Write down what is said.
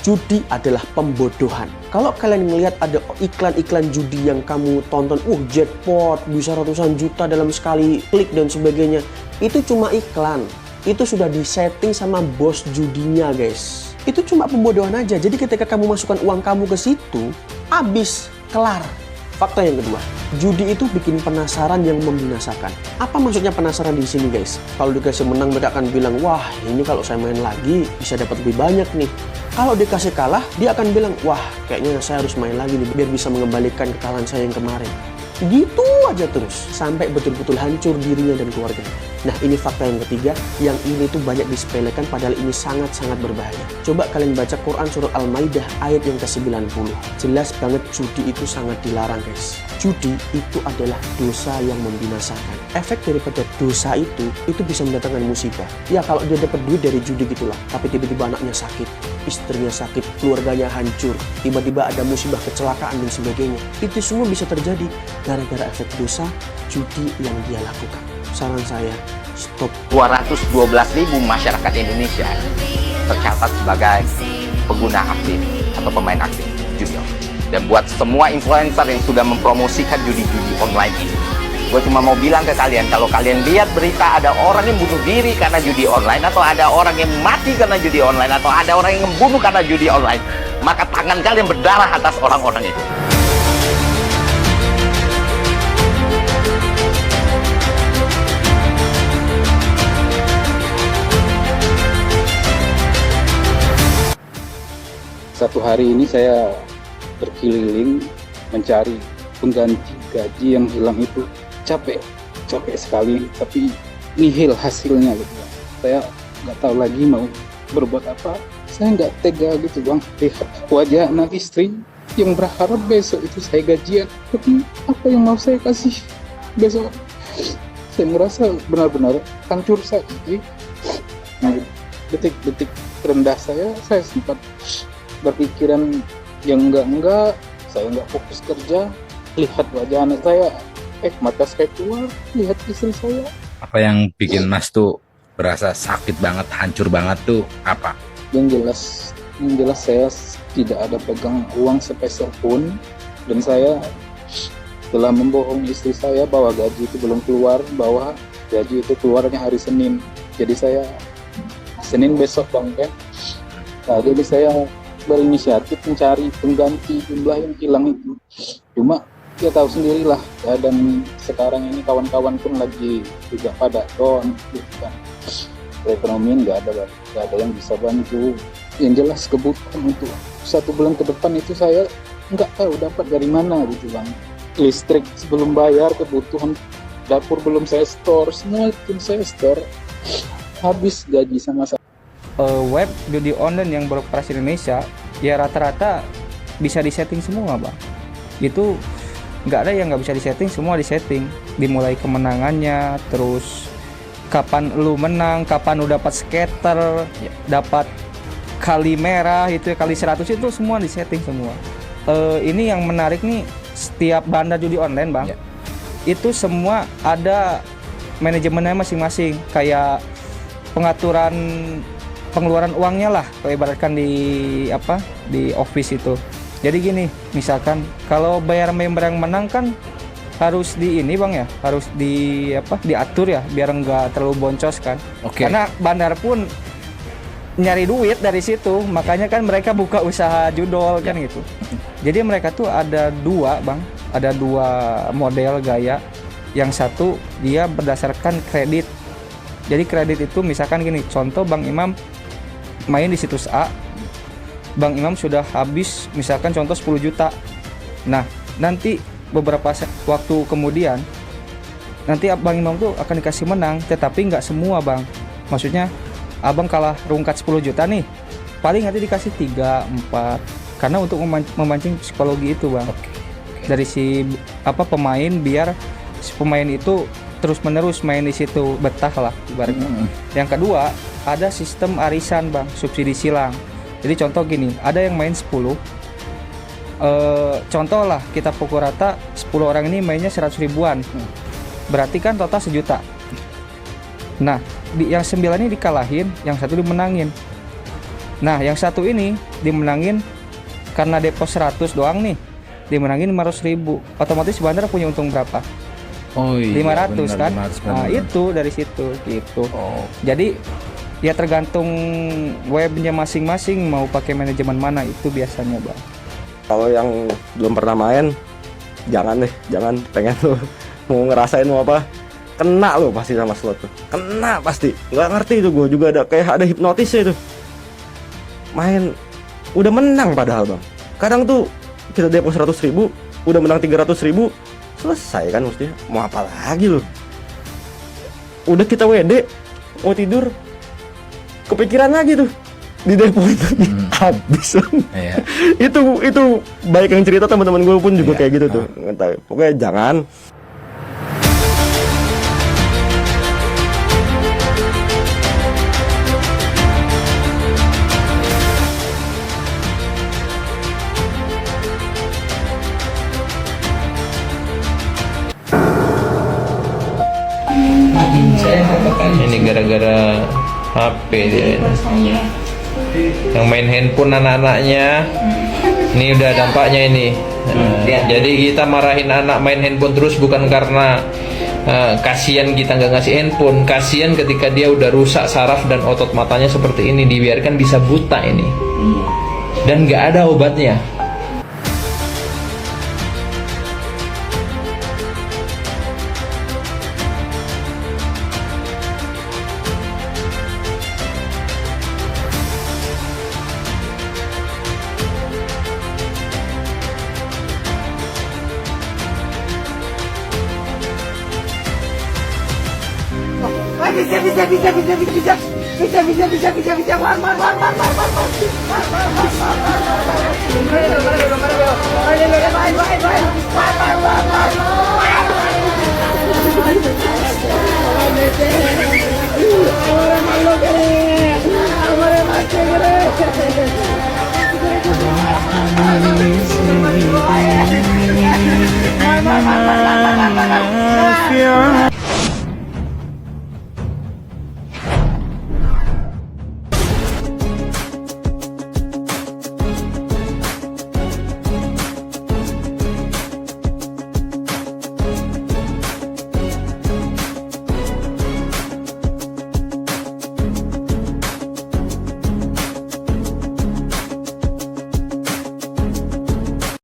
Judi adalah pembodohan. Kalau kalian melihat ada iklan-iklan judi yang kamu tonton, jackpot bisa ratusan juta dalam sekali klik dan sebagainya, itu cuma iklan. Itu sudah disetting sama bos judinya, guys. Itu cuma pembodohan aja. Jadi ketika kamu masukkan uang kamu ke situ, habis, kelar. Fakta yang kedua, judi itu bikin penasaran yang membinasakan. Apa maksudnya penasaran di sini, guys? Kalau dikasih menang, mereka akan bilang, wah ini kalau saya main lagi bisa dapat lebih banyak nih. Kalau dikasih kalah, dia akan bilang, wah kayaknya saya harus main lagi nih biar bisa mengembalikan kekalahan saya yang kemarin. Gitu aja terus, sampai betul-betul hancur dirinya dan keluarganya. Nah, ini fakta yang ketiga, yang ini tuh banyak disepelekan padahal ini sangat-sangat berbahaya. Coba kalian baca Quran surah Al-Maidah ayat yang ke-90. Jelas banget judi itu sangat dilarang, guys. Judi itu adalah dosa yang membinasakan. Efek daripada dosa itu bisa mendatangkan musibah. Ya kalau dia dapat duit dari judi gitulah, tapi tiba-tiba anaknya sakit, istrinya sakit, keluarganya hancur, tiba-tiba ada musibah kecelakaan dan sebagainya. Itu semua bisa terjadi gara-gara efek dosa judi yang dia lakukan. Saran saya, stop. 212.000 masyarakat Indonesia tercatat sebagai pengguna aktif atau pemain aktif judi online. Dan buat semua influencer yang sudah mempromosikan judi-judi online ini, gue cuma mau bilang ke kalian, kalau kalian lihat berita ada orang yang bunuh diri karena judi online, atau ada orang yang mati karena judi online, atau ada orang yang membunuh karena judi online, maka tangan kalian berdarah atas orang-orang itu. Satu hari ini saya berkeliling mencari pengganti gaji yang hilang itu. Capek sekali, tapi nihil hasilnya gitu. Saya nggak tahu lagi mau berbuat apa. Saya nggak tega gitu bang, lihat wajah anak istri yang berharap besok itu saya gajian. Tapi apa yang mau saya kasih besok? Saya merasa benar-benar hancur sekali. Nah, detik-detik terendah saya sempat berpikiran yang enggak, saya nggak fokus kerja, lihat wajah anak saya, mata saya keluar, lihat istri saya. Apa yang bikin Mas tuh berasa sakit banget, hancur banget tuh apa? Yang jelas saya tidak ada pegang uang sepeser pun, dan saya telah membohongi istri saya bahwa gaji itu belum keluar, bahwa gaji itu keluarnya hari Senin. Jadi saya Senin besok bang kan. Nah, jadi saya berinisiatif mencari pengganti jumlah yang hilang itu. Cuma ya tahu sendirilah, dan sekarang ini kawan-kawan pun lagi juga pada down gitu kan. Perekonomian nggak ada yang bisa bantu. Yang jelas kebutuhan untuk 1 bulan ke depan itu saya nggak tahu dapat dari mana gitu bang. Listrik belum bayar, kebutuhan dapur belum saya store, semua itu saya store. Habis gaji sama saya. Web judi online yang beroperasi di Indonesia ya rata-rata bisa disetting semua bang. Itu nggak ada yang nggak bisa disetting, semua disetting. Dimulai kemenangannya, terus kapan lu menang, kapan lu dapat scatter, dapat kali merah itu kali 100 itu semua disetting semua. Ini yang menarik nih, setiap bandar judi online bang, itu semua ada manajemennya masing-masing, kayak pengaturan pengeluaran uangnya lah, ibaratkan di office itu. Jadi gini, misalkan kalau bayar member yang menang kan harus di ini bang ya, harus diatur ya biar nggak terlalu boncos kan. Karena bandar pun nyari duit dari situ, makanya kan mereka buka usaha judol kan gitu. Jadi mereka tuh ada dua model gaya. Yang satu dia berdasarkan kredit. Jadi kredit itu misalkan gini, contoh Bang Imam main di situs A, Bang Imam sudah habis misalkan contoh 10 juta. Nah, nanti beberapa waktu kemudian nanti Bang Imam tuh akan dikasih menang, tetapi nggak semua bang. Maksudnya abang kalah rungkat 10 juta nih, paling nanti dikasih 3, 4, karena untuk memancing psikologi itu bang. Dari si pemain, biar si pemain itu terus menerus main di situ, betah lah ibaratnya. Yang kedua, ada sistem arisan bang, subsidi silang. Jadi contoh gini, ada yang main 10, contoh lah kita pukul rata 10 orang ini mainnya 100 ribuan, berarti kan total 1 juta. Nah, yang 9 ini dikalahin, yang 1 dimenangin. Nah, yang satu ini dimenangin karena depo 100 doang nih. Dimenangin 500.000. Otomatis bandar punya untung berapa? Oh iya, 500 bener, kan? 500 Nah, bener. itu dari situ gitu. Oh, Jadi ya tergantung webnya masing-masing mau pakai manajemen mana itu biasanya, Bang. Kalau yang belum pernah main, jangan deh, jangan. Pengen lo mau ngerasain mau apa, kena lo pasti sama slot tuh, kena pasti. Nggak ngerti itu, gue juga ada hipnotisnya itu. Main udah menang padahal bang. Kadang tuh kita depo 100.000, udah menang 300.000, selesai kan mestinya. Mau apa lagi lo? Udah kita WD, mau tidur, kepikiran lagi tuh di depo itu habis. iya. itu baik yang cerita teman-teman gue pun juga Iya. kayak gitu tuh. Entah, pokoknya jangan. Ini gara-gara HP dia ini. Yang main handphone anak-anaknya. Ini udah dampaknya ini. Jadi kita marahin anak main handphone terus bukan karena kasihan kita nggak ngasih handphone, kasihan ketika dia udah rusak saraf dan otot matanya seperti ini, dibiarkan bisa buta ini. Dan nggak ada obatnya. Bisa